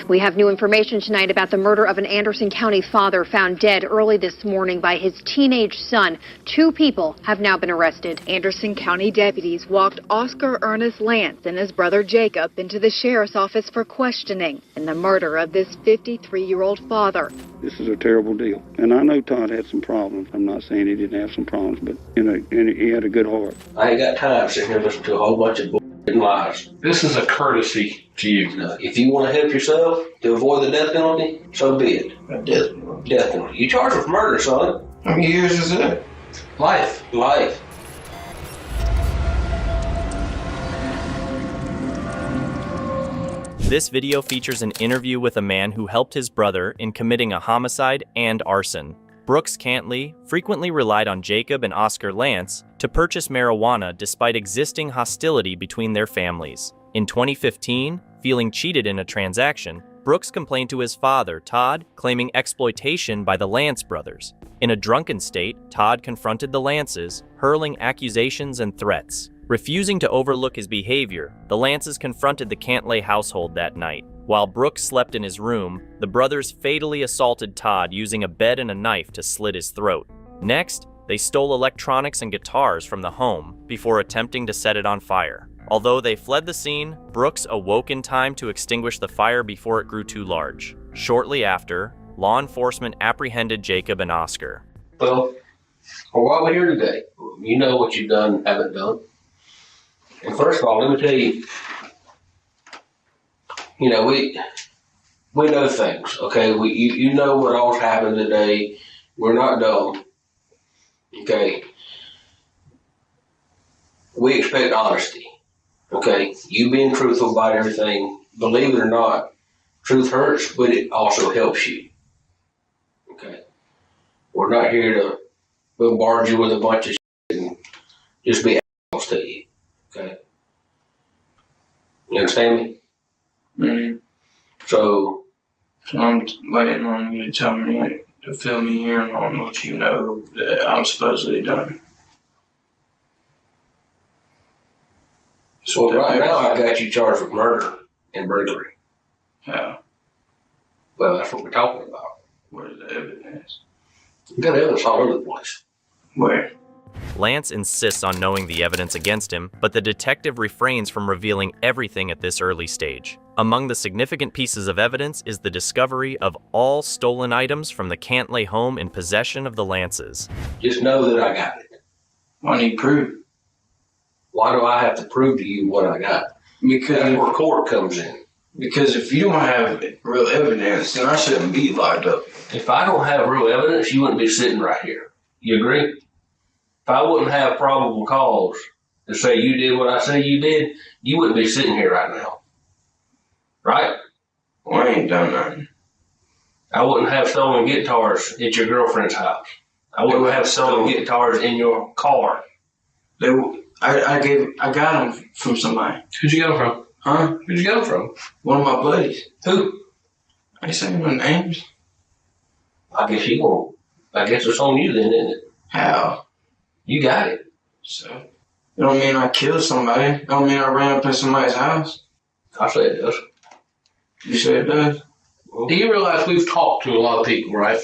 We have new information tonight about the murder of an Anderson County father found dead early this morning by his teenage son. 2 people have now been arrested. Anderson County deputies walked Oscar Ernest Lance and his brother Jacob into the sheriff's office for questioning in the murder of this 53-year-old father. This is a terrible deal. And I know Todd had some problems. I'm not saying he didn't have some problems, but and he had a good heart. I ain't got time sitting here listening to a whole bunch of lies. This is a courtesy to you. If you want to help yourself to avoid the death penalty, so be it. Death penalty. You charged with murder, son. How many years is it? Life. This video features an interview with a man who helped his brother in committing a homicide and arson. Brooks Cantley frequently relied on Jacob and Oscar Lance to purchase marijuana despite existing hostility between their families. In 2015, feeling cheated in a transaction, Brooks complained to his father, Todd, claiming exploitation by the Lance brothers. In a drunken state, Todd confronted the Lances, hurling accusations and threats. Refusing to overlook his behavior, the Lances confronted the Cantley household that night. While Brooks slept in his room, the brothers fatally assaulted Todd using a bed and a knife to slit his throat. Next, they stole electronics and guitars from the home before attempting to set it on fire. Although they fled the scene, Brooks awoke in time to extinguish the fire before it grew too large. Shortly after, law enforcement apprehended Jacob and Oscar. Well, while we're here today, you know what you've done and haven't done. And first of all, let me tell you, we know things, okay? You know what all's happened today. We're not dumb, okay? We expect honesty, okay? You being truthful about everything, believe it or not, truth hurts, but it also helps you, okay? We're not here to bombard you with a bunch of shit and just be assholes to you, okay? You understand me? Mm-hmm. So I'm waiting on you to tell me to fill me in on what you know that I'm supposedly done. So right now I got you charged with murder and burglary. How? Well, that's what we're talking about. What is the evidence? You got evidence all over the place. Where? Lance insists on knowing the evidence against him, but the detective refrains from revealing everything at this early stage. Among the significant pieces of evidence is the discovery of all stolen items from the Cantley home in possession of the Lances. Just know that I got it. I need proof. Why do I have to prove to you what I got? Because that's where court comes in. Because if you don't have real evidence, then I shouldn't be locked up. If I don't have real evidence, you wouldn't be sitting right here. You agree? If I wouldn't have probable cause to say you did what I say you did, you wouldn't be sitting here right now. Right? Well, I ain't done nothing. I wouldn't have stolen guitars at your girlfriend's house. I wouldn't have stolen guitars in your car. I got them from somebody. Who'd you get them from? Huh? Who'd you get them from? One of my buddies. Who? I ain't saying no names. I guess it's on you then, isn't it? How? You got it. So, it don't mean I killed somebody. It don't mean I ran up in somebody's house. I say it does. You say it does? Do you realize we've talked to a lot of people, right?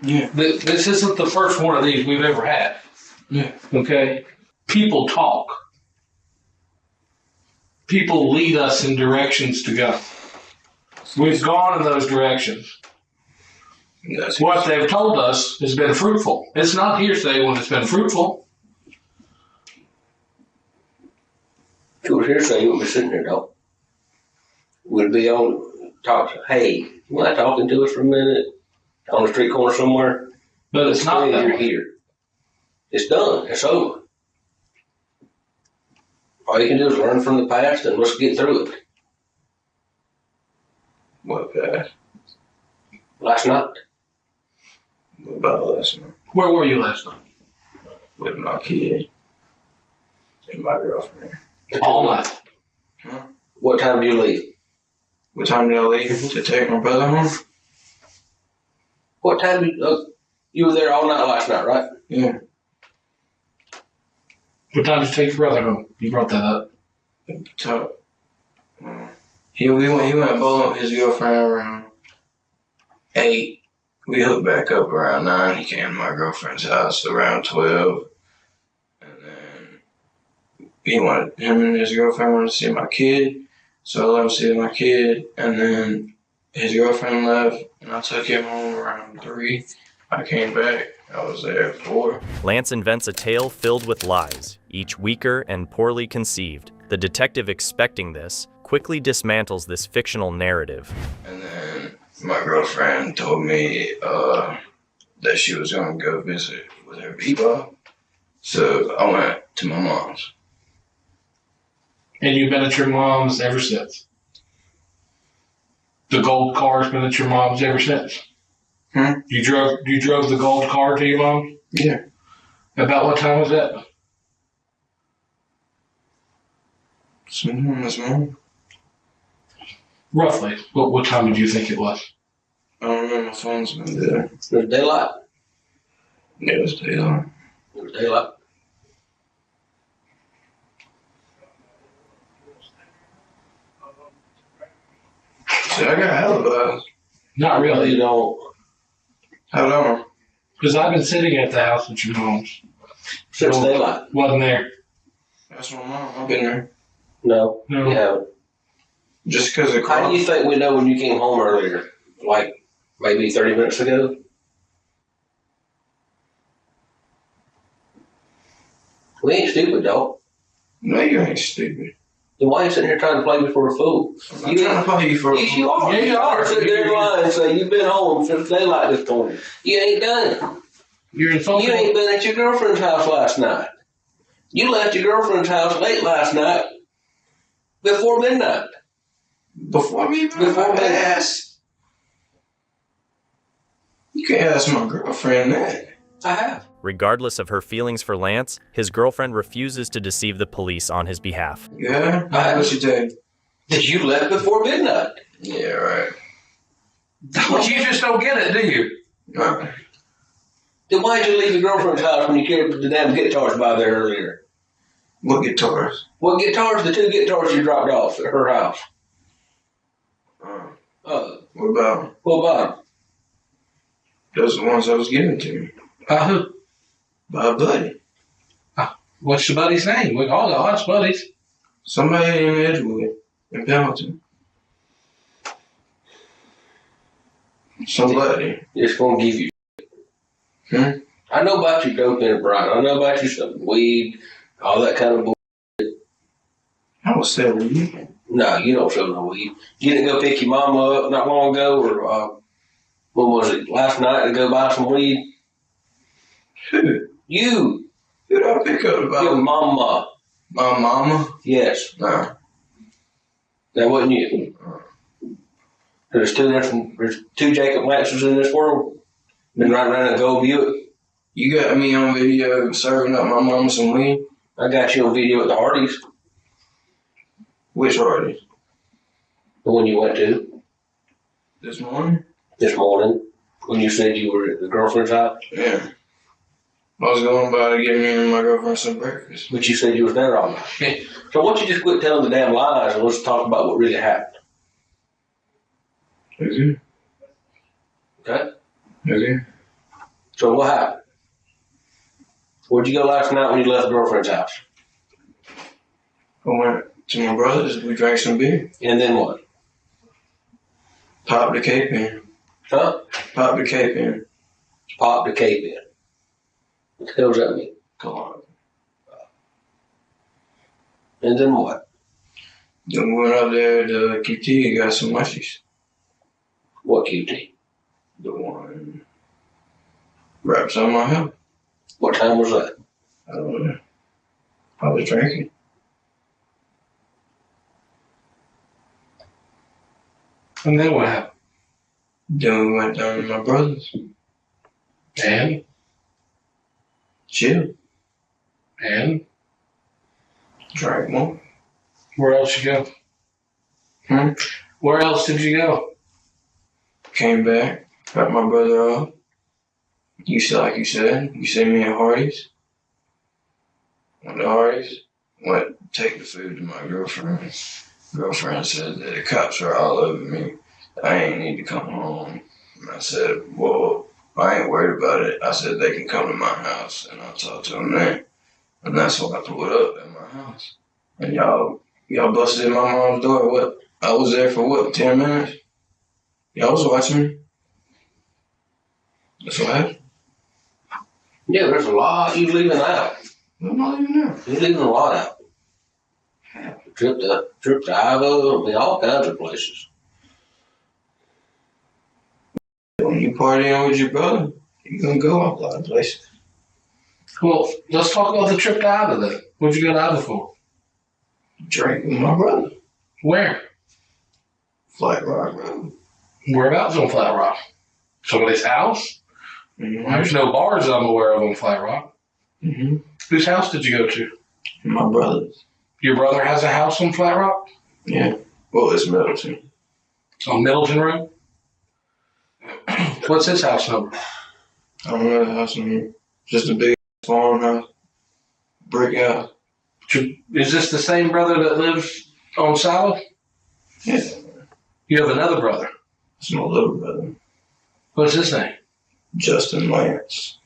Yeah. This isn't the first one of these we've ever had. Yeah. Okay? People talk. People lead us in directions to go. We've gone in those directions. What they've told us has been fruitful. It's not hearsay when it's been fruitful. If it was hearsay, you wouldn't be sitting here, though. Would be on talk. Hey, you mind talking to us for a minute on the street corner somewhere? But it's not that you're here. It's done. It's over. All you can do is learn from the past and let's get through it. What past? Last night. What about last night? Where were you last night? With my kid and my girlfriend. All night. Huh? What time do you leave? What time did I leave to take my brother home? What time you were there all night last night, right? Yeah. What time did you take your brother home? You brought that up. He went bowling with his girlfriend around 8. We hooked back up around 9. He came to my girlfriend's house around 12. And then him and his girlfriend wanted to see my kid. So I let him see my kid. And then his girlfriend left, and I took him home around 3. I came back. I was there at 4. Lance invents a tale filled with lies, each weaker and poorly conceived. The detective, expecting this, quickly dismantles this fictional narrative. And then my girlfriend told me that she was going to go visit with her bebop. So I went to my mom's. And you've been at your mom's ever since? The gold car's been at your mom's ever since? You drove the gold car to your mom? Yeah. About what time was that? This morning. Roughly. What time did you think it was? I don't know, my phone's been there. It was daylight. Yeah, it was daylight. It was daylight. See, I got alibis. Not really. You don't. How long? Because I've been sitting at the house at your mom's. Since daylight. Wasn't there. That's my mom. I've been there. No, No. you haven't. Just because of How do you think we know when you came home earlier? Like maybe 30 minutes ago? We ain't stupid, dog. No, you ain't stupid. Then why are you sitting here trying to play me for a fool? I'm not trying to play you for a Yes, you are. Yeah, you are. Sit there lying and say you've been home since daylight this morning. You ain't done it. You're insulting. You ain't been at your girlfriend's house last night. You left your girlfriend's house late last night before midnight. Before me, Before me. ass. You can't ask my girlfriend that. I have. Regardless of her feelings for Lance, his girlfriend refuses to deceive the police on his behalf. Yeah? What you tell you? That you left before midnight. Yeah, right. But you just don't get it, do you? Right. Then why'd you leave your girlfriend's house when you carried the damn guitars by there earlier? What guitars? What guitars? The 2 guitars you dropped off at her house. What about them? What about them? Those are the ones that was given to me. By who? By a buddy. What's your buddy's name? We all got lots of buddies. Somebody in Edgewood, in Pendleton. Somebody. Just gonna give you. I know about your dope and Brian. I know about you some weed, all that kind of bull. I was selling you. No, you don't sell no weed. You didn't go pick your mama up not long ago, or what was it, last night to go buy some weed? Who? You. Who did I pick up about? Your mama. My mama? Yes. No. That wasn't you. There's 2 Jacob Lancers in this world. Been riding around in a gold Buick. You got me on video serving up my mama some weed? I got you on video at the Hardee's. Which Hardee's? The one you went to This morning? this morning when you said you were at the girlfriend's house. Yeah. I was going by to get me and my girlfriend some breakfast. But you said you was there all night. So why don't you just quit telling the damn lies and let's talk about what really happened. Okay. Okay? Okay. So what happened? Where'd you go last night when you left the girlfriend's house? I went to my brother's. We drank some beer. And then what? Popped the cape in. Huh? Popped the cape in. Pop the cape in. What the hell does that mean? Come on. And then what? Then we went up there to QT and got some mushies. What QT? The one wraps on my head. What time was that? I don't know. I was drinking. And then what happened? Then we went down to my brother's. And? Chill. And? Drank more. Where else you go? Where else did you go? Came back. Got my brother up. You said, like you said me at Hardee's. Went to Hardee's. Went to take the food to my girlfriend. girlfriend said that the cops are all over me. I ain't need to come home. And I said, well, I ain't worried about it. I said they can come to my house and I'll talk to them then. And that's why I pulled up at my house. And y'all busted in my mom's door. What? I was there for what, 10 minutes? Y'all was watching me. That's what happened. Yeah, there's a lot you leaving out. I'm not even there. You're leaving a lot out. Trip to Iowa, I mean, all kinds of places. When you partying with your brother, you're gonna go a lot of places. Well, let's talk about the trip to Iowa then. What'd you go to Iowa for? Drink with my brother. Where? Flat Rock Road. Whereabouts on Flat Rock? Somebody's house? Mm-hmm. There's no bars I'm aware of on Flat Rock. Mm-hmm. Whose house did you go to? My brother's. Your brother has a house on Flat Rock? Yeah. Well, it's Middleton. On Middleton Road? What's his house number? I don't know the house number. Just a big farmhouse. Brick house. Is this the same brother that lives on Silo? Yeah. You have another brother. It's my little brother. What's his name? Justin Lance.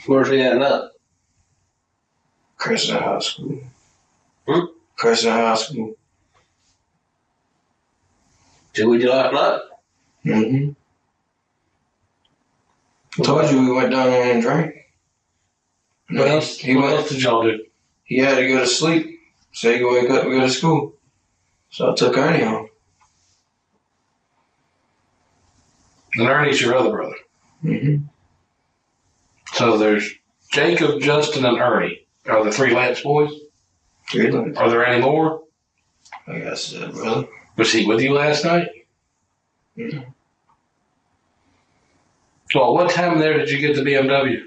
Where's he at now? Crescent High School. Crescent High School. Did we do last night? Mm-hmm. I told you we went down there and drank. What else did y'all do? He had to go to sleep so he could wake up and go to school. So I took Ernie home. And Ernie's your other brother. Mm-hmm. So there's Jacob, Justin, and Ernie. Are the three Lance boys? Really? Are there any more? I guess so, brother. Was he with you last night? Mm-hmm. Well, what time there did you get the BMW?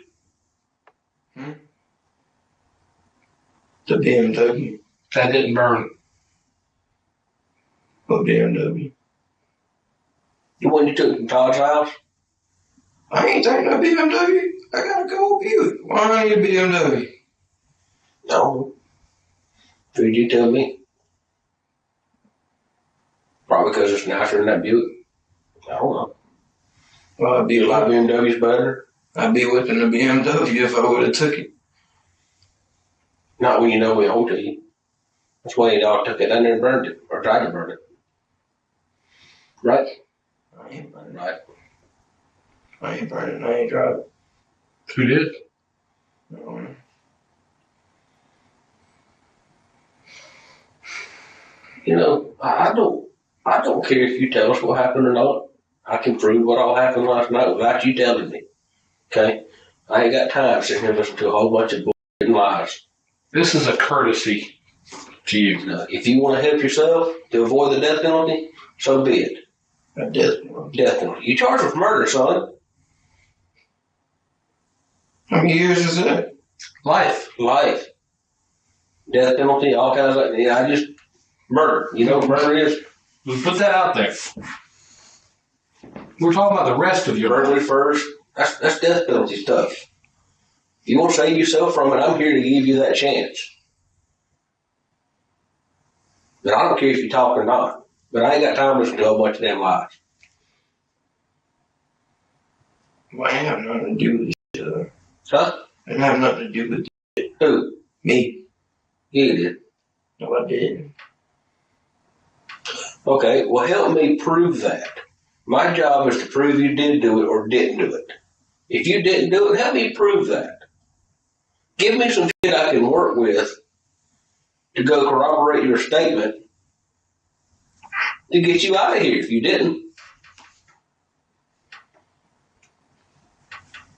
The BMW. That didn't burn. What BMW? The one you took from Todd's house? I ain't taking no BMW. I got a gold Buick. Why I need a BMW? No. Did you tell me? Probably because it's nicer than that Buick. I don't know. Well, You like BMW's better? I'd be whipping the BMW if I would have took it. Not when you know we own to you. That's why y'all took it down there and burned it, or tried to burn it. Right? I ain't burning it. Right. I ain't burning it. I ain't driving. Who did? No. You know, I don't care if you tell us what happened or not. I can prove what all happened last night without you telling me. Okay? I ain't got time sitting here listening to a whole bunch of bullshit and lies. This is a courtesy to you. Now, if you want to help yourself to avoid the death penalty, so be it. A death penalty. Death penalty. You charged with murder, son. How many years is that? Life. Life. Death penalty, all kinds of, I just, murder. You know what murder is? Let's put that out there. We're talking about the rest of your Burglary first. That's death penalty stuff. If you want to save yourself from it, I'm here to give you that chance. But I don't care if you talk or not. But I ain't got time to listen to a whole bunch of damn lies. Well, I ain't have nothing to do with this shit. Huh? I didn't have nothing to do with this shit. Who? Me. You did. No, I didn't. Okay, well, help me prove that. My job is to prove you did do it or didn't do it. If you didn't do it, help me prove that. Give me some shit I can work with to go corroborate your statement to get you out of here if you didn't.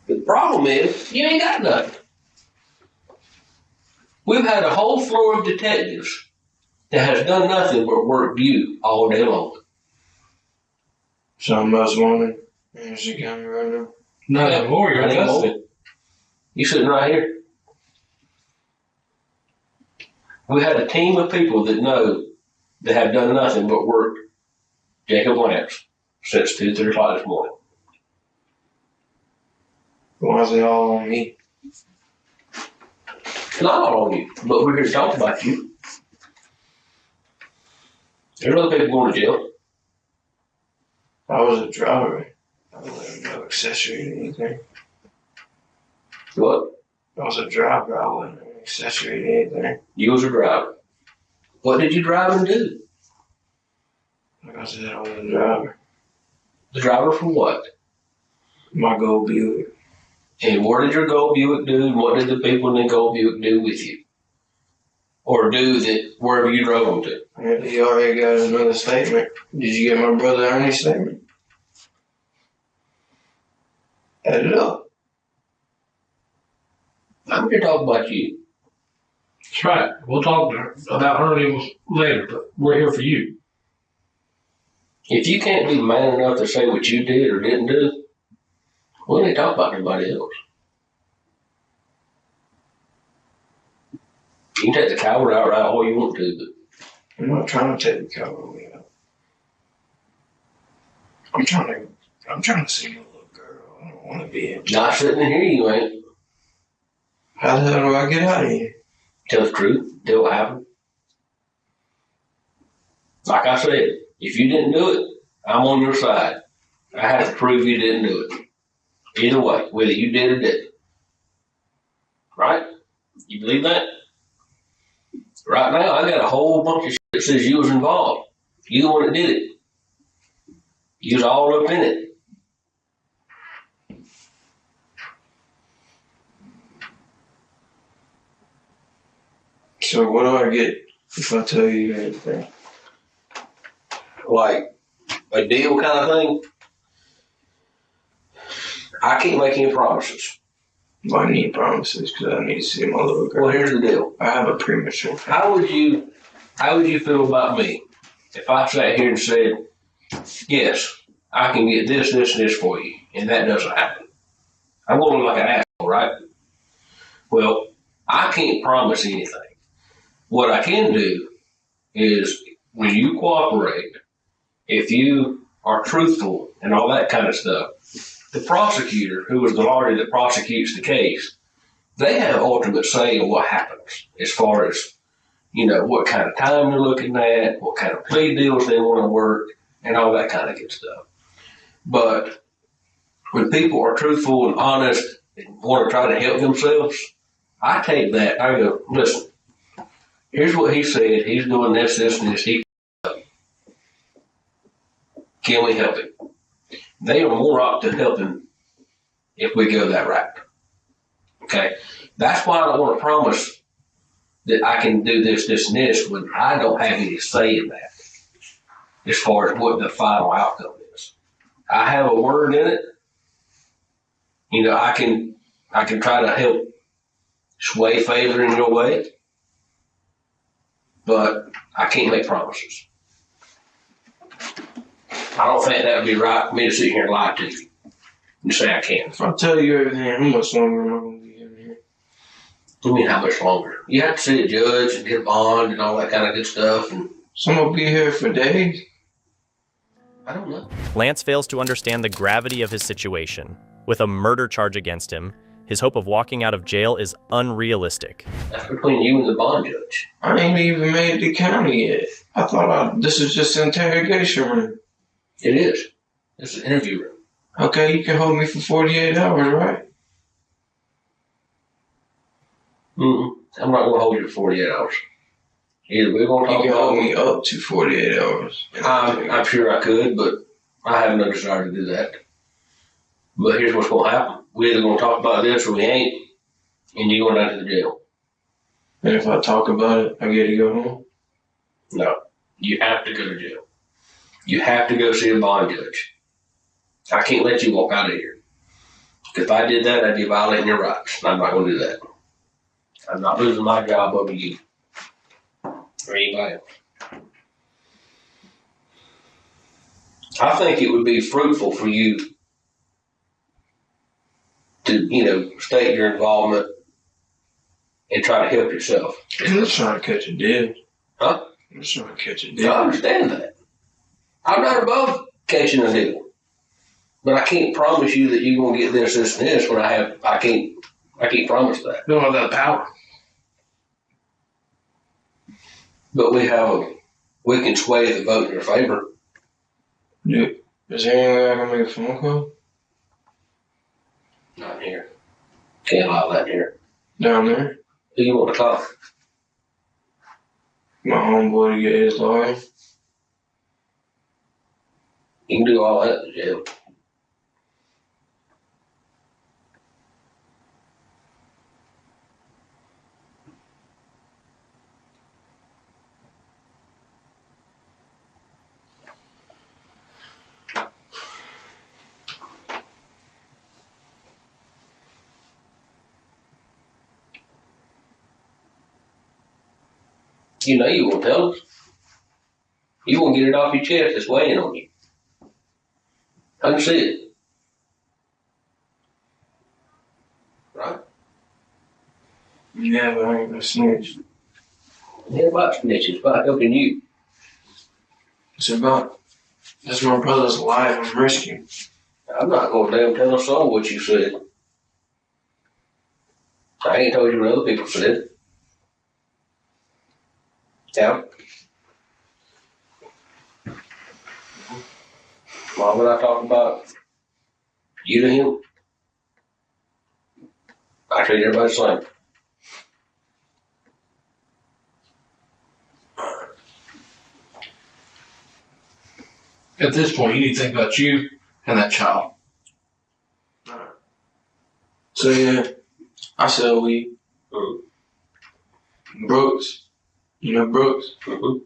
The problem is, you ain't got nothing. We've had a whole floor of detectives that has done nothing but work you all day long. Something else wanted. Anderson County right now. Not anymore. You're invested. You sitting right here. We had a team of people that know that have done nothing but work Jacob Lance since 2:30 o'clock this morning. Why is it all on me? not all on you, but we're here to talk about you. There's other people going to jail. I was a driver. I wasn't no accessory to anything. What? I was a driver. I wasn't an accessory to anything. You was a driver. What did you drive and do? Like I said, I was a driver. The driver for what? My gold Buick. And what did your gold Buick do? And what did the people in the gold Buick do with you? Or do that wherever you drove them to? And he already got another statement. Did you get my brother Ernie's statement? Add it up. I'm here to talk about you. That's right. We'll talk about Ernie later, but we're here for you. If you can't be man enough to say what you did or didn't do, we ain't talk about anybody else. You can take the coward out right all you want to, but I'm not trying to take the coward out. I'm trying to see my little girl. I don't want to be in jail. not sitting in here, you ain't. How the hell do I get out of here? Tell the truth. Tell what happened. Like I said, if you didn't do it, I'm on your side. I have to prove you didn't do it. Either way, whether you did or didn't. Right? You believe that? Right now, I got a whole bunch of shit that says you was involved. You the one that did it. You was all up in it. So what do I get if I tell you anything? Like a deal kind of thing. I can't make any promises. Well, I need promises because I need to see my little girl. Well, here's the deal. I have a premature. How would you feel about me if I sat here and said, yes, I can get this, this, and this for you, and that doesn't happen? I'm going to look like an asshole, right? Well, I can't promise anything. What I can do is when you cooperate, if you are truthful and all that kind of stuff, the prosecutor, who is the lawyer that prosecutes the case, they have ultimate say in what happens as far as, what kind of time they're looking at, what kind of plea deals they want to work, and all that kind of good stuff. But when people are truthful and honest and want to try to help themselves, I take that, I go, listen, here's what he said, he's doing this, this, and this, can we help him? They are more apt to help him if we go that route. Okay? That's why I don't want to promise that I can do this, this, and this when I don't have any say in that as far as what the final outcome is. I have a word in it. I can try to help sway favor in your way, but I can't make promises. I don't think that would be right for me to sit here and lie to you and say I can. If I tell you everything, how much longer am I going to be in here? You mean how much longer? You have to see a judge and get a bond and all that kind of good stuff. And So I'm going to be here for days? I don't know. Lance fails to understand the gravity of his situation. With a murder charge against him, his hope of walking out of jail is unrealistic. That's between you and the bond judge. I ain't even made the county yet. I thought this is just an interrogation room. It is. It's an interview room. Okay, you can hold me for 48 hours, right? I'm not going to hold you for 48 hours. Either we're going to talk You can about hold me up to 48 hours. I'm sure I could, but I have no desire to do that. But here's what's going to happen. We're either going to talk about this or we ain't, and you're going down to the jail. And if I talk about it, I get to go home? No. You have to go to jail. You have to go see a bond judge. I can't let you walk out of here. If I did that, I'd be violating your rights. And I'm not going to do that. I'm not losing my job over you or anybody else. I think it would be fruitful for you to, state your involvement and try to help yourself. I'm just trying to catch a deal. Huh? I'm just trying to catch a deal. I understand that. I'm not above catching a deal. But I can't promise you that you're going to get this, this, and this when I can't promise that. You don't have that power. But we can sway the vote in your favor. Yeah. Is there any way I can make a phone call? Not here. Can't allow that here. Down there? Who you want to call? My homeboy to get his lawyer. You can do all that in jail. You know you won't tell us. You won't get it off your chest. It's weighing on you. I can see it. Right? Yeah, but I ain't gonna snitch. It ain't about snitching. It's about helping you. It's about, that's my brother's life I'm risking. I'm not going to damn tell a soul what you said. I ain't told you what other people said. Yeah. Why would I talk about you to him? I treat everybody the same. At this point, you need to think about you and that child. So yeah, I sell weed. Brooks, you know Brooks? Mm-hmm.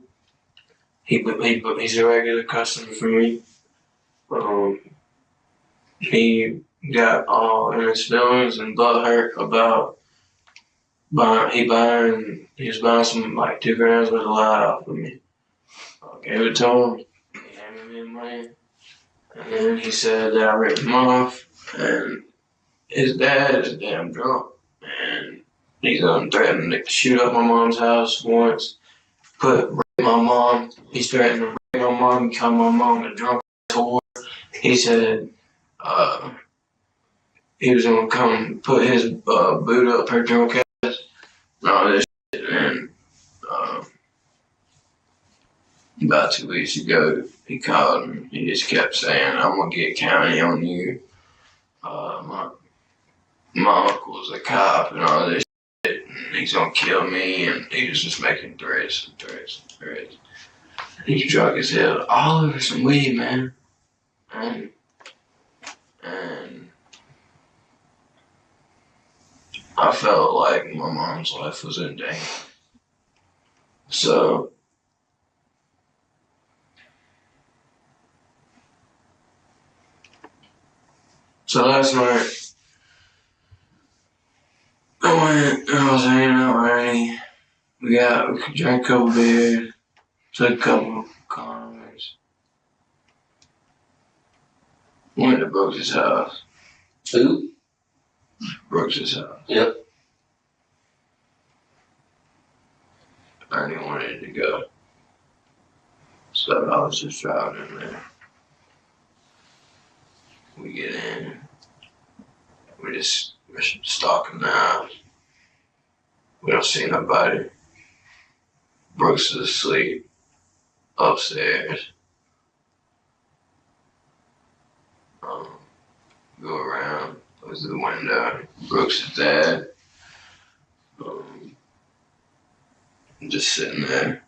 He's a regular customer for me. He got all in his feelings and butthurt about he was buying some like 2 grams worth of light off of me. I gave it to him. He handed me the money. And then he said that I ripped him off. And his dad is damn drunk. And he's threatened to shoot up my mom's house once. Rape my mom. He's threatened to rape my mom, call my mom a drunk whore. He said he was gonna come put his boot up her drunk ass and all this shit. And about 2 weeks ago, he called and he just kept saying, "I'm gonna get county on you. My uncle's a cop and all this shit, and he's gonna kill me." And he was just making threats and threats and threats. He's drunk as hell, all over some weed, man. And I felt like my mom's life was in danger. So last night, I was hanging out with Ernie. We drank a couple beers, took a couple condoms, went to Brooks' house. Who? Brooks' house. Yep. Ernie wanted to go. So I was just driving in there. We get in. We're stalking the house. We don't see nobody. Brooks is asleep upstairs. Go around, goes to the window. Brooks' dad. Just sitting there.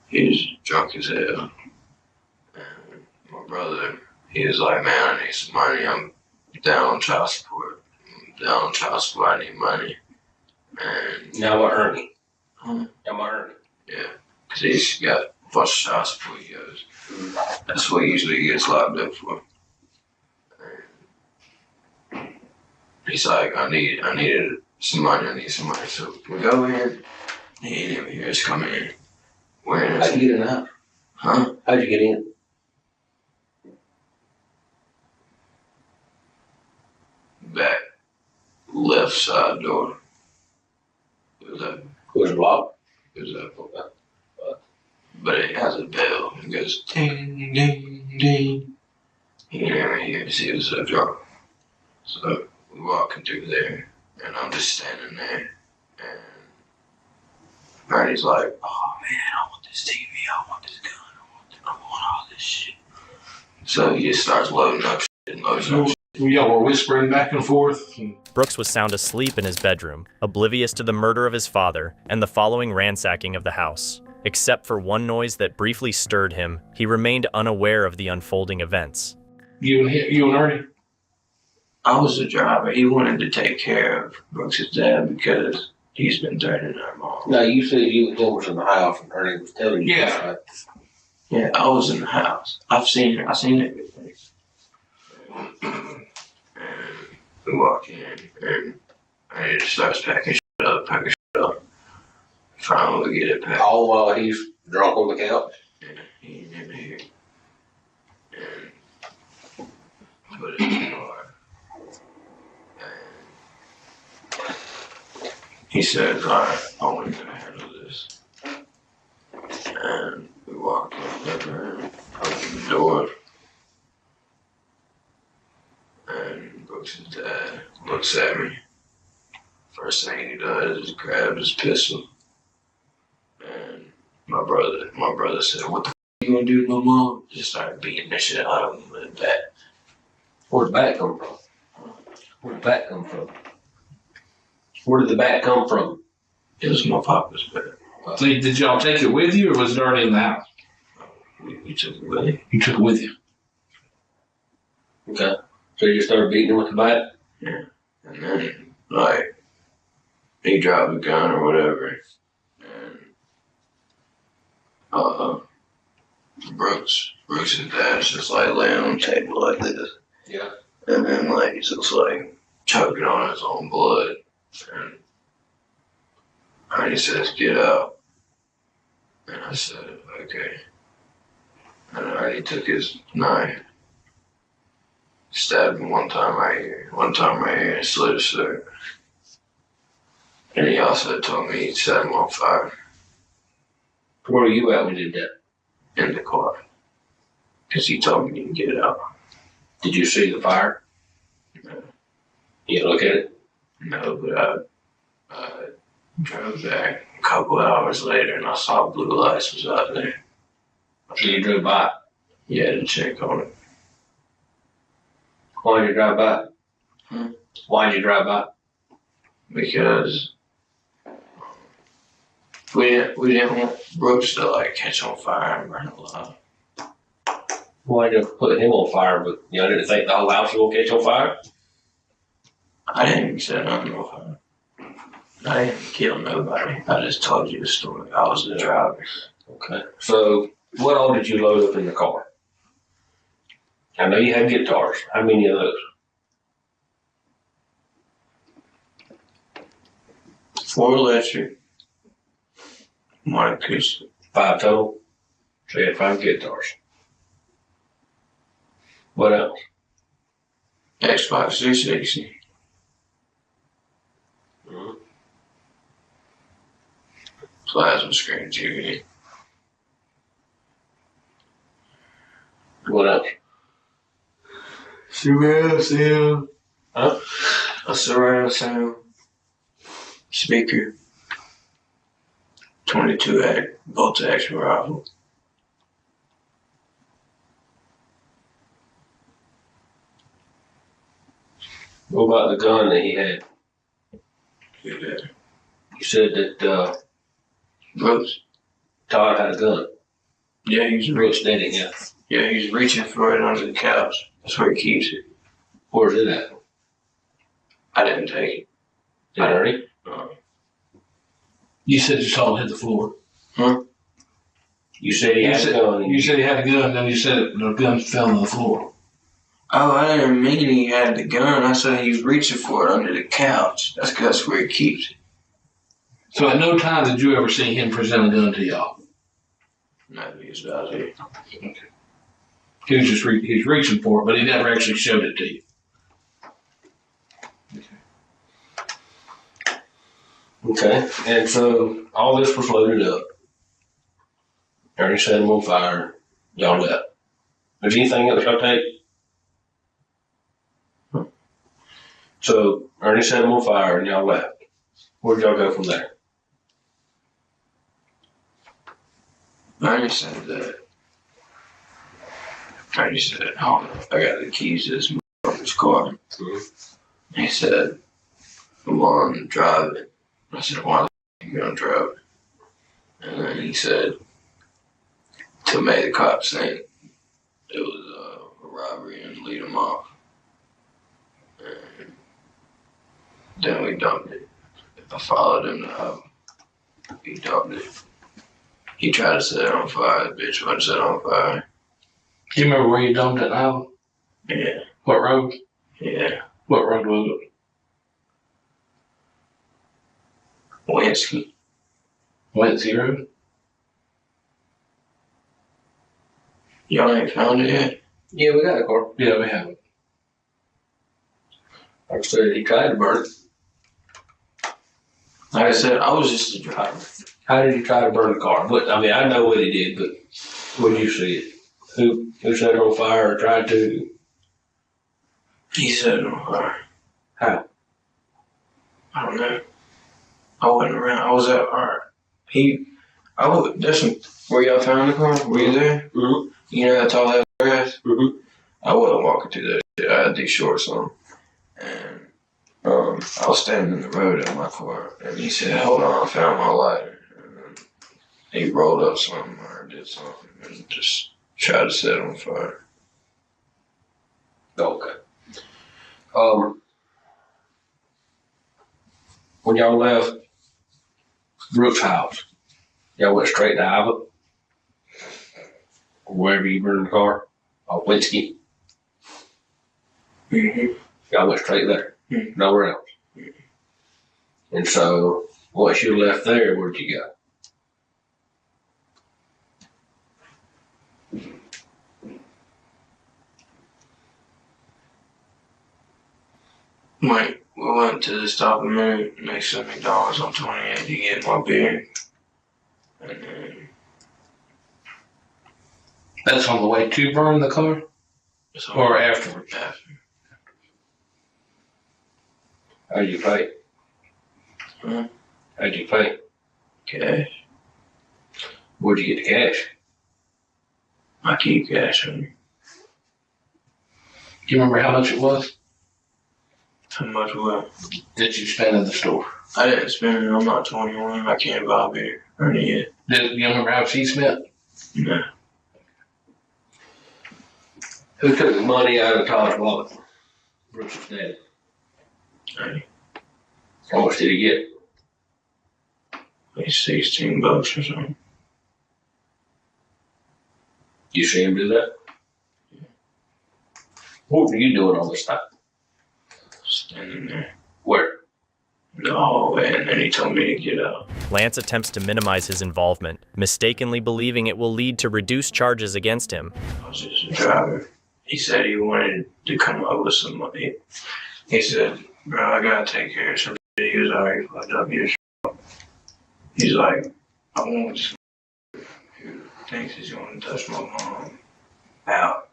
He's drunk as hell. And my brother, he was like, "Man, I need some money. I'm down on child support. I need money." And Now what, Ernie? Huh? Now what, Ernie? Yeah, because he's got a bunch of child support he owes. That's what he usually gets locked up for. And he's like, I needed some money. I need some money. So we go in. He ain't even hear us come in. How'd you get in the house? Huh? How'd you get in? Back left side door. It was open. Was it locked? It was open. But it has a bell. It goes ding, ding, ding. He didn't even hear us. He was so drunk. So we're walking through there, and I'm just standing there. And Bernie's like, "Oh man, I want this this TV, I want this gun, I want all this shit. So he just starts loading up shit and loading up shit. Y'all were whispering back and forth. Brooks was sound asleep in his bedroom, oblivious to the murder of his father and the following ransacking of the house. Except for one noise that briefly stirred him, he remained unaware of the unfolding events. You and Ernie? I was the driver. He wanted to take care of Brooks' dad because he's been threatening our mom. No, you said you was in the house and Ernie was telling you. Yeah. Right? Yeah, I was in the house. I've seen it. I've seen everything. And we walk in and he just starts packing shit up. Finally we get it packed. All while he's drunk on the couch? Yeah, he ain't in here. And put it in the car. And he says, alright, I want you to handle this. And we walk in and open the door. And Brooks' dad looks at me. First thing he does is grab his pistol. And my brother said, what the f*** you gonna do to my mom? Just started beating the shit out of him with that. Where'd the bat come from? Where'd the bat come from? Where did the bat come from? It was my papa's bat. So did y'all take it with you, or was it already in the house? We took it with him. You took it with you. Okay. So you just started beating him with the bat? Yeah. And then, like, he dropped the gun or whatever. And, Brooks' dad's just, like, laying on the table like this. Yeah. And then, like, he's just, like, choking on his own blood. And he says, get out. And I said, okay. And Artie took his knife, stabbed him one time right here, and slit his throat. And he also told me he'd set him on fire. Where were you at when you did that? In the car. Because he told me to get out. Did you see the fire? No. You look at it? No, but I drove back a couple hours later and I saw blue lights was out there. So you drove by? Yeah, to check on it. Why did you drive by? Why did you drive by? Because we didn't want Brooks to like catch on fire and burn alive. Why did you put him on fire, but you didn't think the whole house was going to catch on fire? I didn't even set nothing on fire. I didn't kill nobody. I just told you the story. I was the driver. Okay. So what all did you load up in the car? I know you had guitars. How many of those? 4 electric, 1 acoustic. 5 total? So you had 5 guitars. What else? Xbox 360. Plasma screen TV. What else? Surround sound. Huh? A surround sound. Speaker. 22 bolt action rifle. What about the gun that he had? Yeah. You said that Brooks. Todd had a gun. Yeah, he's Brooks did it, yeah. Yeah, he's reaching for it under the couch. That's where he keeps it. Where's it at? I didn't take it. Did Ernie? You said you saw it hit the floor. Huh? You said he had a gun. You said he had a gun, then you said the gun fell on the floor. Oh, I didn't mean he had the gun. I said he was reaching for it under the couch. That's where he keeps it. So at no time did you ever see him present a gun to y'all? No, he's out here. Okay. He was just he's reaching for it, but he never actually showed it to you. Okay. And so all this was loaded up. Ernie set him on fire. Y'all left. Was anything else y'all take? So Ernie set him on fire and y'all left. Where'd y'all go from there? Ernie said that. Ernie said, "Oh, I got the keys to this motherfucker's car." He said, "Come on, drive it." I said, "Why the f*** are you gonna drive it?" And then he said, to make the cops think it was a robbery and lead them off. And then we dumped it. I followed him to the house. He dumped it. He tried to set it on fire. The bitch wasn't set on fire. Do you remember where you dumped it now? Yeah. What road? Yeah. What road was it? Wednesday Road? Y'all ain't found it yet? Yeah, we got a car. Yeah, we have it. Like I said, he tried to burn it. Like I said, I was just a driver. How did he try to burn the car? What, I mean, I know what he did, but when you see it, who set it on fire or tried to? He set it on fire. How? I don't know. I wasn't around. I was at art. That's where y'all found the car? Were you there? Mm-hmm. You know that tall ass grass? Mm-hmm. I wasn't walking through that shit. I had these shorts on. And I was standing in the road at my car. And he said, "Hold on, I found my lighter." And then he rolled up something or did something and just tried to set it on fire. Okay. When y'all left Brooks' house, y'all went straight to Iva? Or wherever you burned the car? Or Whiskey? Mm-hmm. Y'all went straight there? Mm-hmm. Nowhere else? Mm-hmm. And so, once you left there, where'd you go? We went to the Stop and Move next to McDonald's on 28 to get my beer. And then That's on the way to burn the car? Or afterwards? After. How'd you pay? Huh? How'd you pay? Cash. Where'd you get the cash? I keep cash on me. Do you remember how much it was? How much what? Did you spend in the store? I didn't spend it. I'm not 21. I can't buy beer. Earn it yet. Do you remember how she spent? No. Who took the money out of Todd's wallet? Brooks' dad. Hey, How much did he get? like $16 or something. You see him do that? What were you doing all this time? Standing there. Where? In the hallway, and then he told me to get out. Lance attempts to minimize his involvement, mistakenly believing it will lead to reduced charges against him. I was just a driver. He said he wanted to come up with some money. He said, "Bro, I gotta take care of some shit." He was already fucked up here. He's like, "I want some who thinks he's gonna touch my mom out."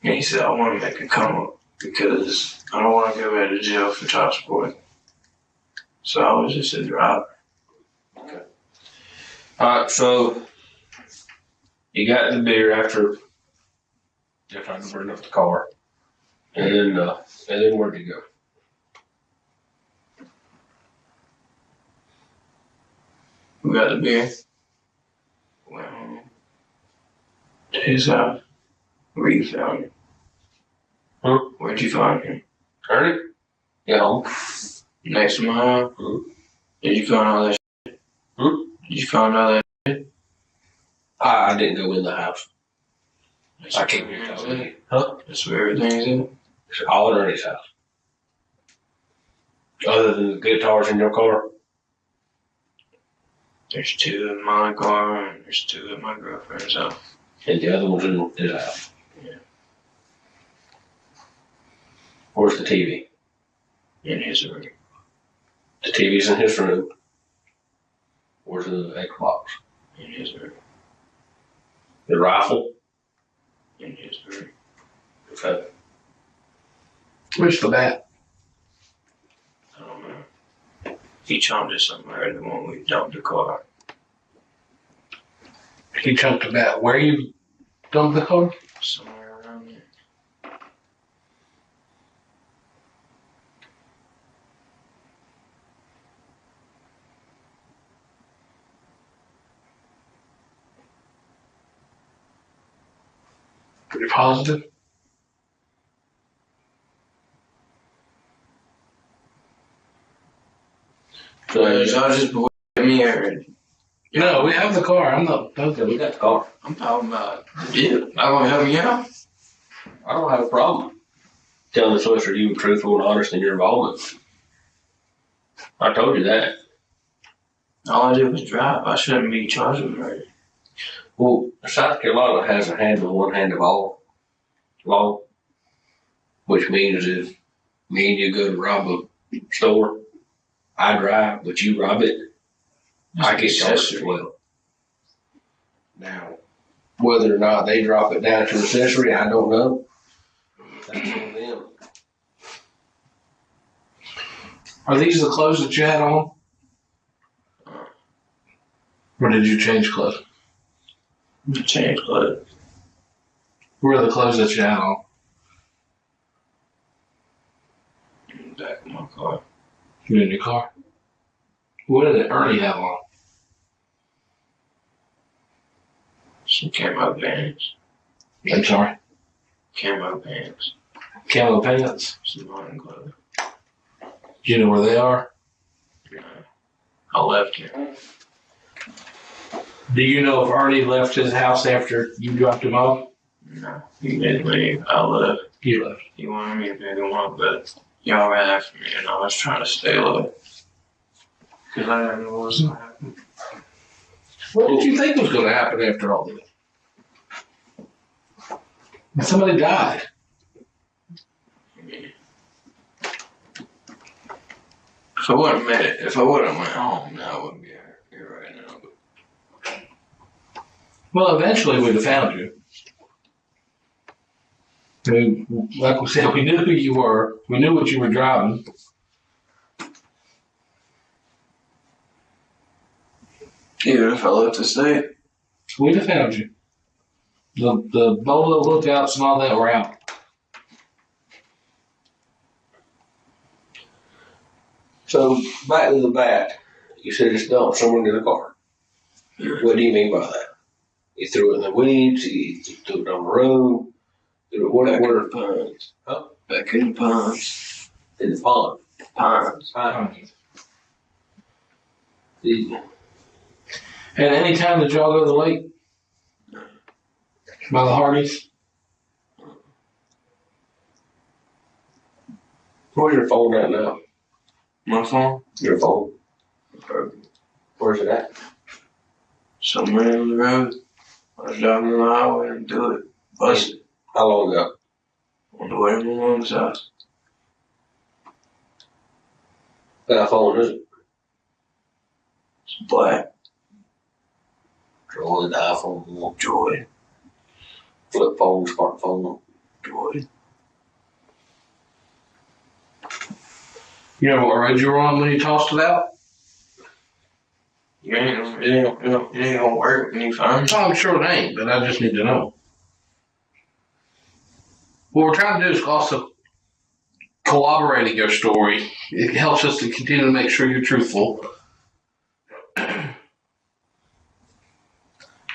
And he said, "I want to make a come up because I don't want to go back to jail for child support." So I was just a driver. Okay. Alright, so you got the beer after trying to burn up the car. And then where'd you go? We got the beer. Went home. To his house. Where you found him? Huh? Where'd you find him? Ernie? Yeah, home. Next to my house? Did you find all that shit? Did you find all that shit? I didn't go in the house. That's I came here telling you. Huh? That's where everything's at? It's all at Ernie's house. Other than the guitars in your car? There's 2 in my car and there's 2 at my girlfriend's house. And the other one's in his house. Yeah. Where's the TV? In his room. The TV's in his room. Where's the Xbox? In his room. The rifle? In his room. Okay. Where's the bat? I don't know. He chomped it somewhere, the one we dumped the car. He chunked it out. Where you dumped the car? Somewhere around there. Pretty positive. So y'all just believe me or? No, we have the car. I'm not. Okay, we got the car. I'm talking about the deal. I'm gonna help you out. I don't have a problem telling the solicitor you were truthful and honest in your involvement. I told you that. All I did was drive. I shouldn't be charged with murder. Well, South Carolina has a hand on one hand of all law, which means if me and you go to rob a store, I drive, but you rob it, I get charged as well. Now, whether or not they drop it down to accessory, I don't know. That's on them. Are these the clothes that you had on? Or did you change clothes? Change clothes. Where are the clothes that you had on? In the back of my car. You in your car? What did Ernie have on? Some camo pants. I'm sorry? Camo pants. Camo pants? Some hunting clothes. Do you know where they are? No. I left here. Do you know if Ernie left his house after you dropped him off? No. He didn't leave. I left. You left. He wanted me to pick him up, but y'all ran after me, and I was trying to stay low. Because I didn't know what was going to happen. What did you think was going to happen after all this? Somebody died. If I wouldn't made it, if I would have went home, now I wouldn't be here right now. But Well, eventually we'd have found you. I mean, like we said, we knew who you were. We knew what you were driving. even if I left the state, We'd have found you. The bolo lookouts and all that were out. So, back to the bat. You said it's dumped somewhere in the car. What do you mean by that? You threw it in the weeds, you threw it on the road, back in the ponds. Huh? Back in the ponds. In the pond. Ponds. And any time that y'all go to the lake? By the Hardys? Where's your phone at now? My phone? Your phone. Where's it at? Somewhere on the road. I was driving on the highway and do it. Busted. How long ago? On the way to my mom's house. What phone is it? It's black. Droid, iPhone, Joy. flip phone, smartphone. Joy. You know what road you were on when you tossed it out? It ain't gonna work when you find it. Oh, I'm sure it ain't, but I just need to know. What we're trying to do is also corroborating your story. It helps us to continue to make sure you're truthful.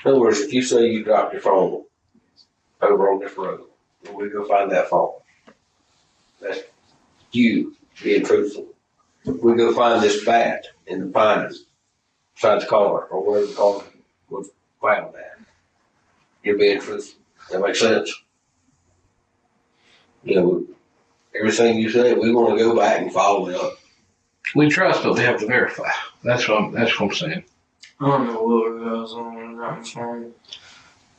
In other words, if you say you dropped your phone over on this road, and we go find that phone, that's you being truthful. We go find this bat in the pines beside the car, or where the car was found at. You're being truthful. That makes sense? You know, everything you say, we want to go back and follow it up. We trust, but we have to verify. That's what I'm saying. I don't know what I was on when I got my phone.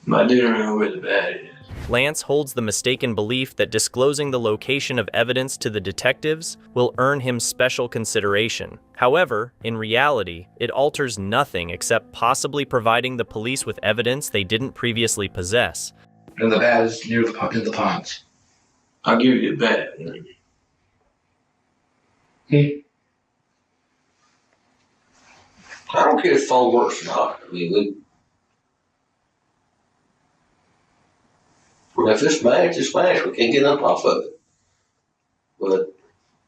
But I do know where the bat is. Lance holds the mistaken belief that disclosing the location of evidence to the detectives will earn him special consideration. However, in reality, it alters nothing except possibly providing the police with evidence they didn't previously possess. And the bat is near in the ponds. I'll give you the bat. I don't care if phone works or not. I mean, Well, if it's smashed, it's smashed. We can't get up off of it. But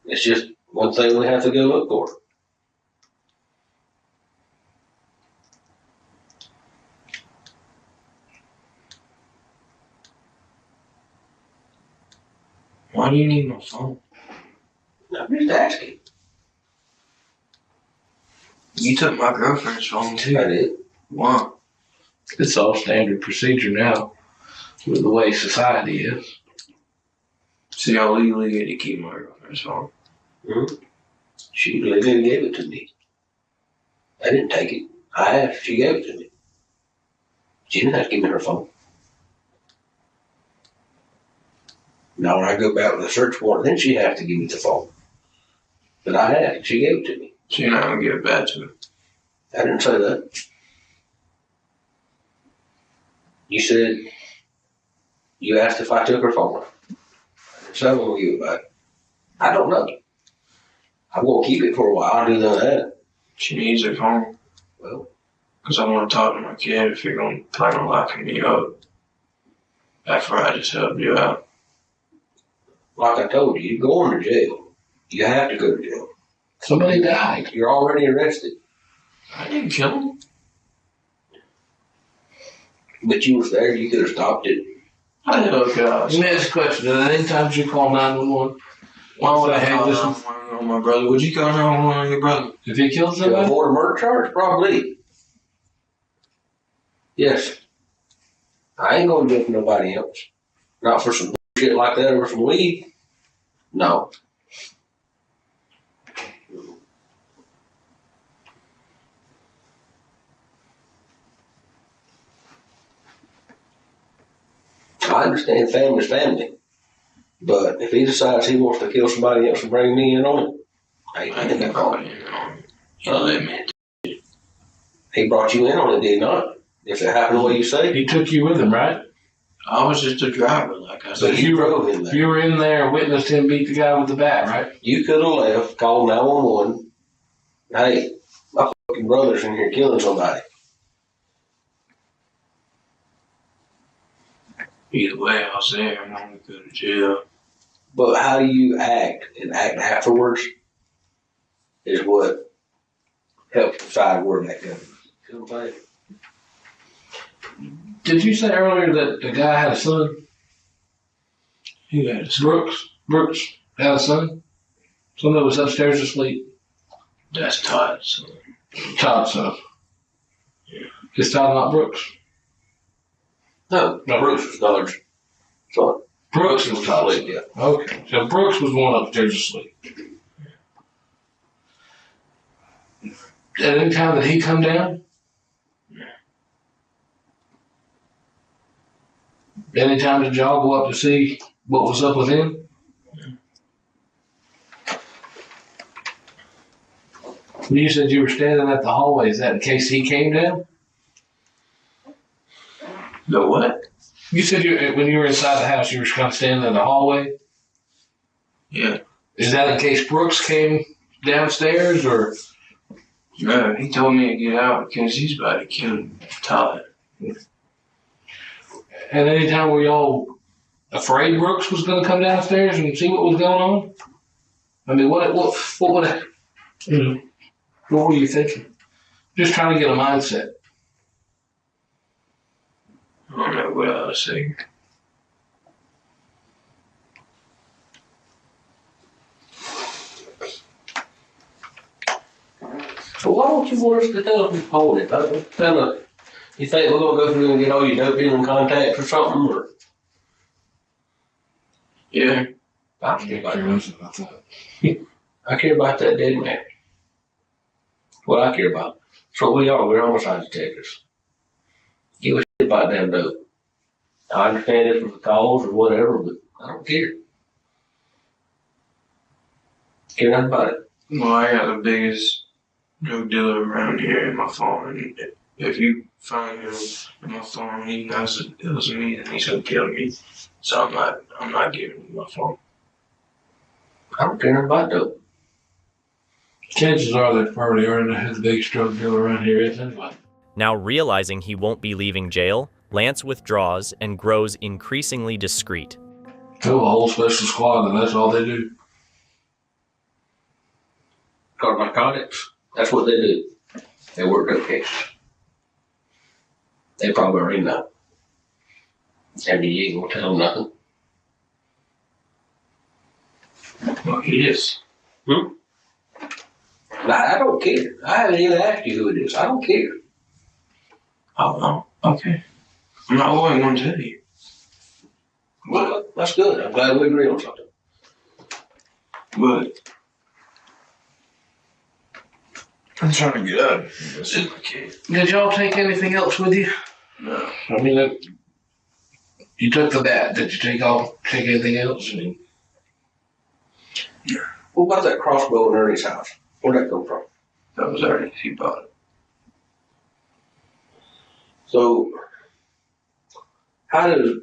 it's just one thing we have to go look for. Why do you need my phone? I'm just asking. You took my girlfriend's phone too. I did. Why? It's all standard procedure now with the way society is. So y'all legally get to keep my girlfriend's phone. Mm-hmm. She legally gave it to me. I didn't take it. I asked. She gave it to me. She didn't have to give me her phone. Now when I go back with a search warrant, then she has to give me the phone. But I asked. She gave it to me. So you're not gonna give it back to her? I didn't say that. You said you asked if I took her phone. I didn't say I'm gonna give it back. I don't know. I'm gonna keep it for a while. I'll do that. She needs her phone. Well, because I want to talk to my kid if you're gonna plan on locking me up after I just helped you out. like I told you, you're going to jail. You have to go to jail. Somebody died. You're already arrested. I didn't kill him. But you was there. You could have stopped it. Oh, gosh. Let me ask a question. Did any times you call 911? Why would I Hey, call listen. 911 on my brother? Would you call 911 on your brother? If he killed To somebody? avoid a murder charge? Probably. Yes. I ain't going to jail for nobody else. Not for some shit like that or some weed. No. I understand family's family. But if he decides he wants to kill somebody else and bring me in on it, I ain't got call him. You let me. He brought you in on it, did he not? If it happened the way you say. He took you with him, right? I was just a driver, like I said. But you drove in there. You were in there, witnessed him beat the guy with the bat, right? You could have left, called 911. Hey, my fucking brother's in here killing somebody. Either way, I was there. I'm going to go to jail. But how do you act and act afterwards is what helps decide where that goes. Did you say earlier that the guy had a son? Who had a Brooks had a son? Son that was upstairs asleep. That's Todd's son. Todd's son. Is Todd not Brooks? No, Bruce was Dollar's son. Brooks was Todd's son. Yeah. Okay. So Brooks was the one upstairs asleep. At any time that he come down? Anytime did y'all go up to see what was up with him? You said you were standing at the hallway. Is that in case he came down? The what? You said when you were inside the house, you were kind of standing in the hallway? Yeah. Is that in case Brooks came downstairs, or? No, he told me to get out because he's about to kill Todd. At any time were y'all afraid Brooks was going to come downstairs and see what was going on? I mean, what would, what were you thinking? Just trying to get a mindset. I don't know what I was saying. So why don't you want us to tell him to hold it? You think we're going to go through and get all your dope dealing contacts or something? Or? Yeah. I don't care about that. I care about that dead man. What I care about. That's what we are. We're homicide detectives. Give a shit about damn dope. I understand it from the calls or whatever, but I don't care. Care nothing about it. Well, I got the biggest drug dealer around here in my phone. And if you find him in my phone, he knows it was me, and he's gonna kill me. So I'm not giving him my phone. I don't care nothing about dope. Chances are that probably already has the biggest drug dealer around here is anyway. Now realizing he won't be leaving jail, Lance withdraws and grows increasingly discreet. Tell the whole special squad that that's all they do. Narcotics. That's what they do. They work their cases. They probably already know. And you ain't gonna tell them nothing. Well, he is. I don't care. I haven't even asked you who it is. I don't care. Oh, okay. I'm not always going to tell you. Well, that's good. I'm glad we agree on something. But I'm trying to get out of here. This is my kid. Did y'all take anything else with you? No. I mean, you took the bat. Did you take anything else? What about that crossbow in Ernie's house? Where'd that come from? That was Ernie. He bought it. So, how does,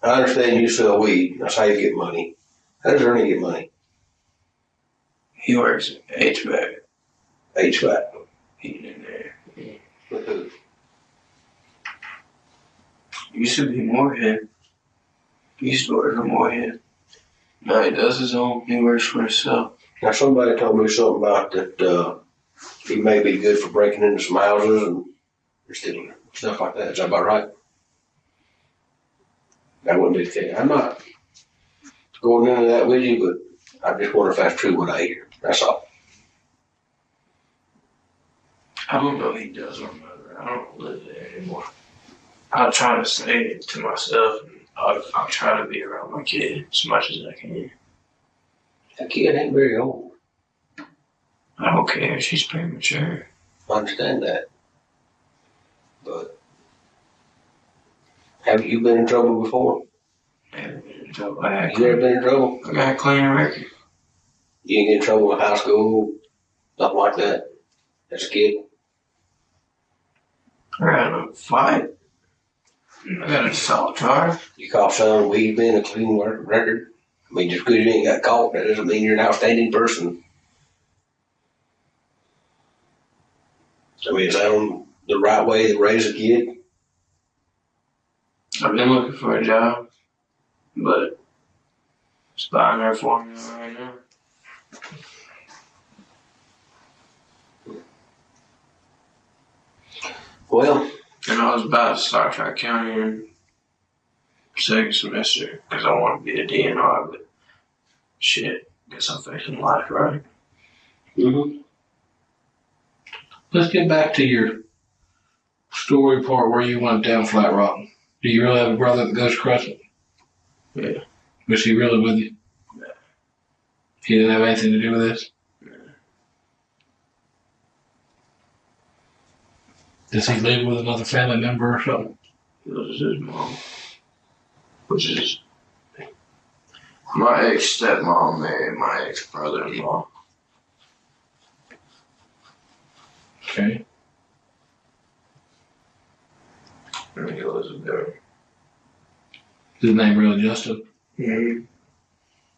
I understand you sell weed. That's how you get money. How does Ernie get money? He works at HVAC. HVAC. Heating in there. With who? Used to be Moorhead. He used to work for Moorhead. Now he does his own. He works for himself. Now, somebody told me something about that he may be good for breaking into some houses and stealing stuff like that. Is that about right? That wouldn't be the case. I'm not going into that with you, but I just wonder if that's true what I hear. That's all. I don't know if he does or not. I don't live there anymore. I try to say it to myself. And I'll try to be around my kid as much as I can. That kid ain't very old. I don't care. She's premature. I understand that. But have you been in trouble before? Never been in trouble. You ever been in trouble? I got a clean record. You didn't get in trouble in high school, nothing like that, as a kid? I got in a fight. I got an assault charge. You caught selling weed being a clean record? I mean, just because you ain't got caught, that doesn't mean you're an outstanding person. I mean, is that on the right way to raise a kid? I've been looking for a job, but it's buying there for me right now. Well, And I was about to start Tri-County in second semester because I want to be a DNR, but shit, guess I'm facing life, right? Let's get back to your story part where you went down Flat Rock. Do you really have a brother that goes Crescent? Yeah. Was he really with you? Yeah. He didn't have anything to do with this? Yeah. Does he live with another family member or something? It was his mom, which is my ex-stepmom married my ex-brother-in-law. Okay. And he lives with her. His name really Justin? Mm-hmm.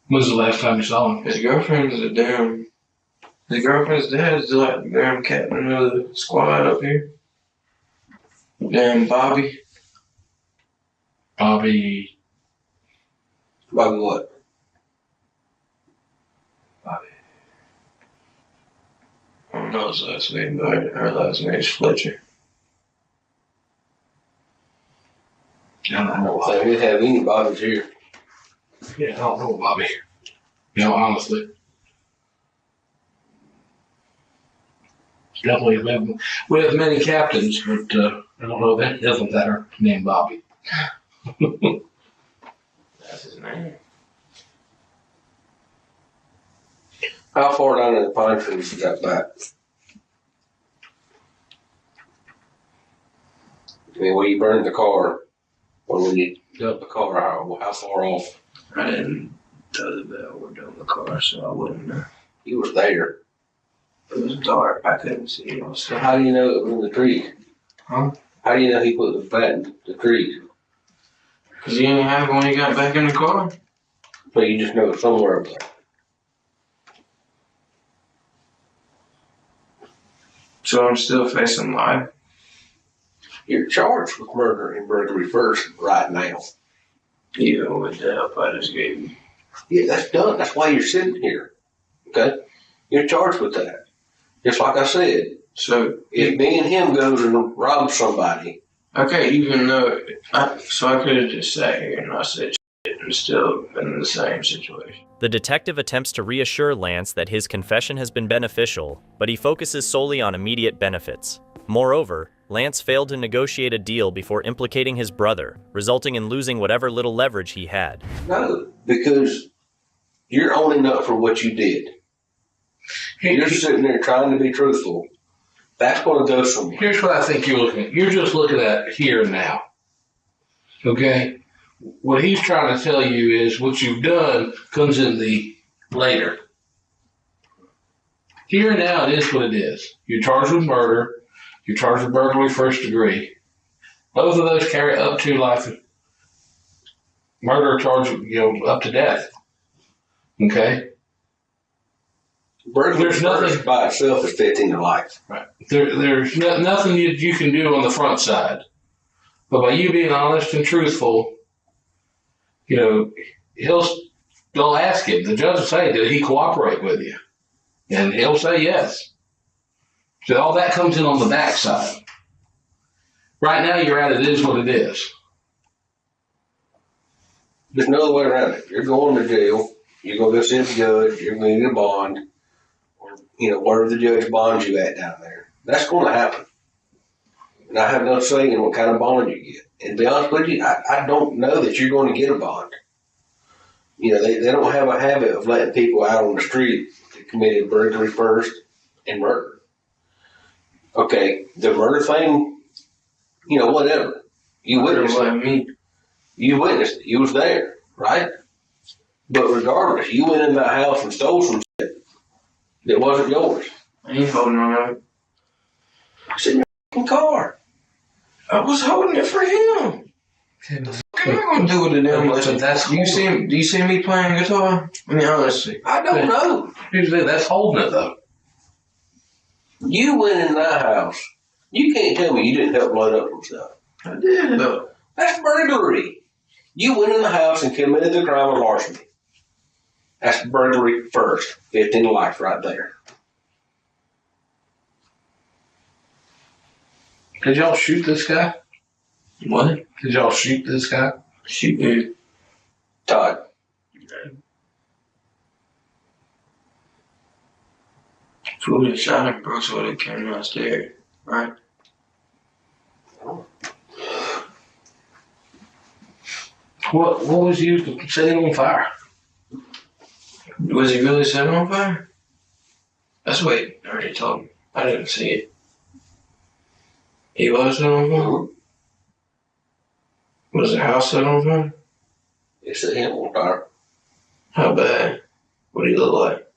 When's the last time you saw him? His girlfriend's his girlfriend's dad is like the damn captain of the squad up here. Damn Bobby. Bobby. Bobby what? Bobby. I don't know his last name, but her last name is Fletcher. I don't know So Bobby. we have any Bobbies here. Yeah, I don't know Bobby. You know, honestly. Definitely we have many captains, but I don't know if any of them that are named Bobby. That's his name. How far down in the pine trees is that back? I mean, when you burned the car, or when you dumped the car, how far off? I didn't tell the bell or down the car, so I wouldn't know. You was there. It was dark. I couldn't see it. So how do you know it was in the trees? Huh? How do you know he put the fat in the trees? Because he didn't have it when he got back in the car. So you just know it's somewhere up there. So I'm still facing life. You're charged with murder and burglary first right now. Yeah, with the help I just gave you. Yeah, that's done. That's why you're sitting here. Okay? You're charged with that. Just like I said. So if me and him goes and robs somebody. Okay, even though, I could have just sat here and not said shit and still been in the same situation. The detective attempts to reassure Lance that his confession has been beneficial, but he focuses solely on immediate benefits. Moreover, Lance failed to negotiate a deal before implicating his brother, resulting in losing whatever little leverage he had. No, because you're owning up for what you did. You're sitting there trying to be truthful. That's going to go somewhere. Here's what I think you're looking at. You're just looking at here and now. Okay? What he's trying to tell you is what you've done comes in the later. Here and now, it is what it is. You're charged with murder. You're charged with burglary first degree. Both of those carry up to life. Murder charge, up to death. Okay? Burglary nothing by itself is 15 to life. Right. There's nothing you can do on the front side. But by you being honest and truthful, they'll ask him. The judge will say, did he cooperate with you? And he'll say yes. So all that comes in on the backside. Right now you're at it is what it is. There's no other way around it. You're going to jail. You're going to go see the judge. You're going to need a bond. Or, wherever the judge bonds you at down there. That's going to happen. And I have no say in what kind of bond you get. And to be honest with you, I don't know that you're going to get a bond. They don't have a habit of letting people out on the street that committed burglary first and murder. Okay, the murder thing, whatever. You witnessed it. You witnessed it. You was there, right? But regardless, you went in that house and stole some shit that wasn't yours. I ain't holding on to it. It's in your car. I was holding it for him. What the fuck am I going to do with it now? Listen, do you see me playing guitar? I mean, honestly. I don't know. Usually that's holding it, though. You went in that house. You can't tell me you didn't help load up some stuff. I did. That's burglary. You went in the house and committed the crime of larceny. That's burglary first. 15 to life right there. Did y'all shoot this guy? What? Did y'all shoot this guy? Shoot me. Todd. If we would have shot him, Brooks would have came downstairs, right? What was used to set him on fire? Was he really set on fire? That's what he already told me. I didn't see it. He was set on fire? Was the house set on fire? It set him on fire. How bad? What did he look like?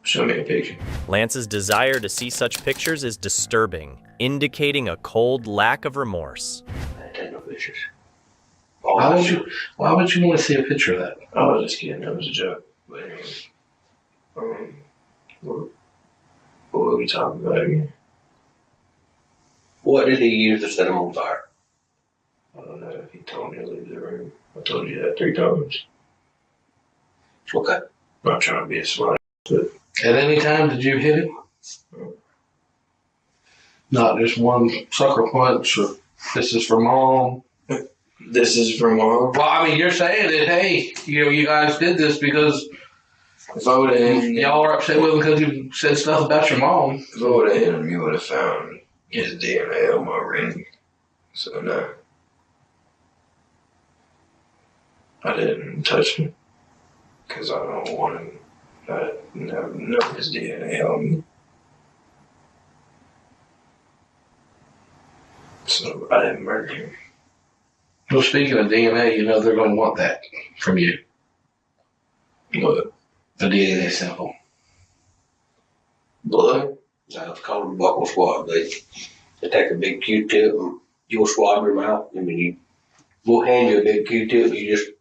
Show me a picture. Lance's desire to see such pictures is disturbing, indicating a cold lack of remorse. I take no pictures. Why would you want to see a picture of that? I was just kidding. That was a joke. But anyway, what were we talking about again? What did he use to set him on fire? I don't know if he told me to leave the room. I told you that 3 times. Okay. I'm not trying to be a smart, but At any time did you hit him? Not just one sucker punch or this is for mom. this is for mom. Well, I mean, you're saying that, hey, you guys did this because If I would have hit him, y'all are upset with him because you said stuff about your mom. if I would have hit him, you would have found his DNA on my ring. So no, I didn't touch him because I don't want him. I know his DNA on me. So I didn't murder him. Well, speaking of DNA, they're going to want that from you. What? The DNA sample. Blood? I was calling them buckle swab. They take a big Q-tip and you'll swab your mouth. We'll hand you a big Q-tip. You just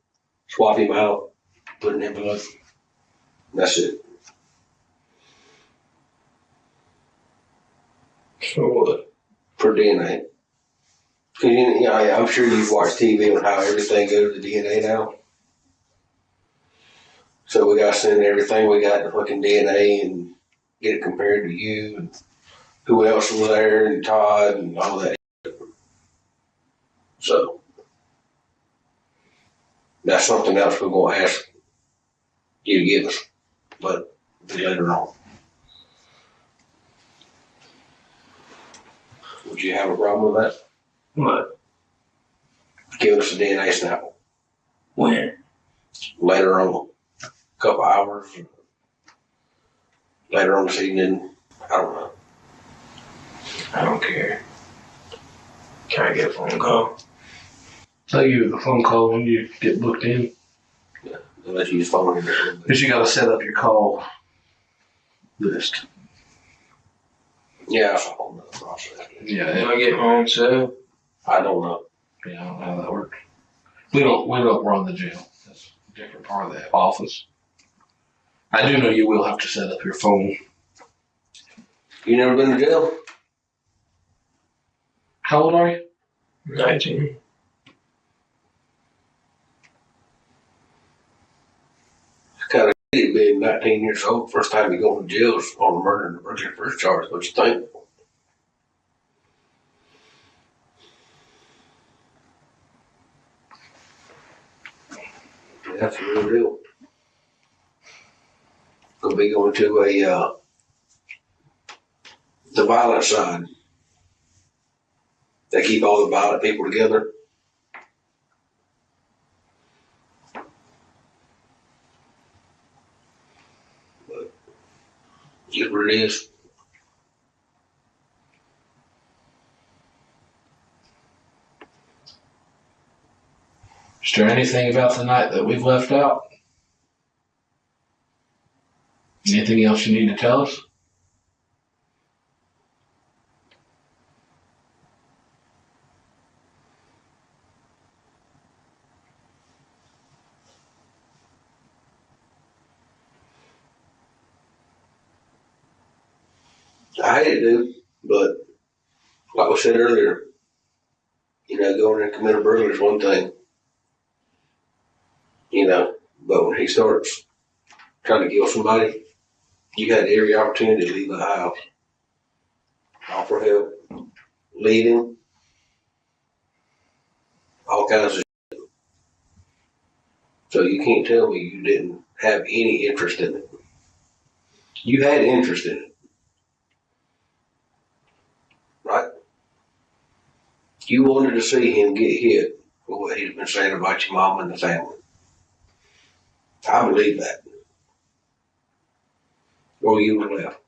swab your mouth, put it in blood. That's it. So what? for DNA. I'm sure you've watched TV on how everything goes to DNA now. So we got to send everything we got to fucking DNA and get it compared to you and who else was there and Todd and all that. So that's something else we're going to ask you to give us, but later on. Would you have a problem with that? What? Give us a DNA sample. When? Later on. A couple hours. Later on this evening. I don't know. I don't care. Can I get a phone call? Tell you the phone call when you get booked in. Yeah, unless you use phone in there. Because you got to set up your call list. Yeah, that's a whole nother process. Yeah, Can I get my own cell? I don't know. Yeah, I don't know how that works. We don't run the jail. That's a different part of the office. I do know you will have to set up your phone. You never been to jail? How old are you? 19. It's kind of being 19 years old. First time you go to jail is on the murder and the burglary first charge. What you think? That's the real deal. Gonna be going to the violent side. They keep all the violent people together. But it really is. Is there anything about the night that we've left out? Anything else you need to tell us? I hate it, dude, but like we said earlier, going in and commit a burglary is one thing, but when he starts trying to kill somebody, you had every opportunity to leave the house, offer help, lead him, all kinds of shit. So you can't tell me you didn't have any interest in it. You had interest in it. Right? You wanted to see him get hit for what he's been saying about your mom and the family. I believe that. Or you would have left.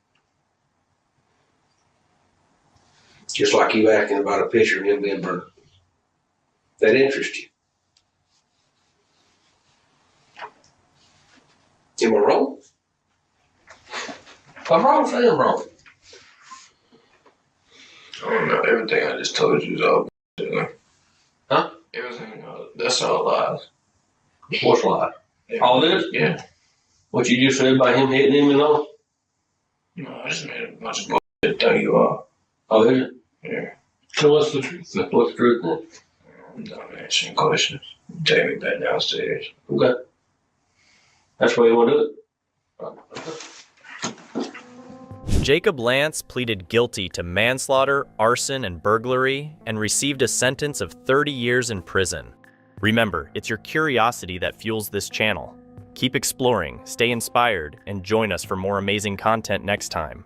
Just like you asking about a picture of him being burned. That interests you. Am I wrong? If I'm wrong, say I'm wrong. I don't know. Everything I just told you is all bullshit. Huh? Everything, that's all lies. What's lie? All this? Yeah. What you just said about him hitting him and all? No, I just made a bunch of bullshit to throw you off. Oh, is it? Yeah. So what's the truth? What's the truth then? I'm done answering questions. Take me back downstairs. Okay. That's why you want to do it? Jacob Lance pleaded guilty to manslaughter, arson, and burglary, and received a sentence of 30 years in prison. Remember, it's your curiosity that fuels this channel. Keep exploring, stay inspired, and join us for more amazing content next time.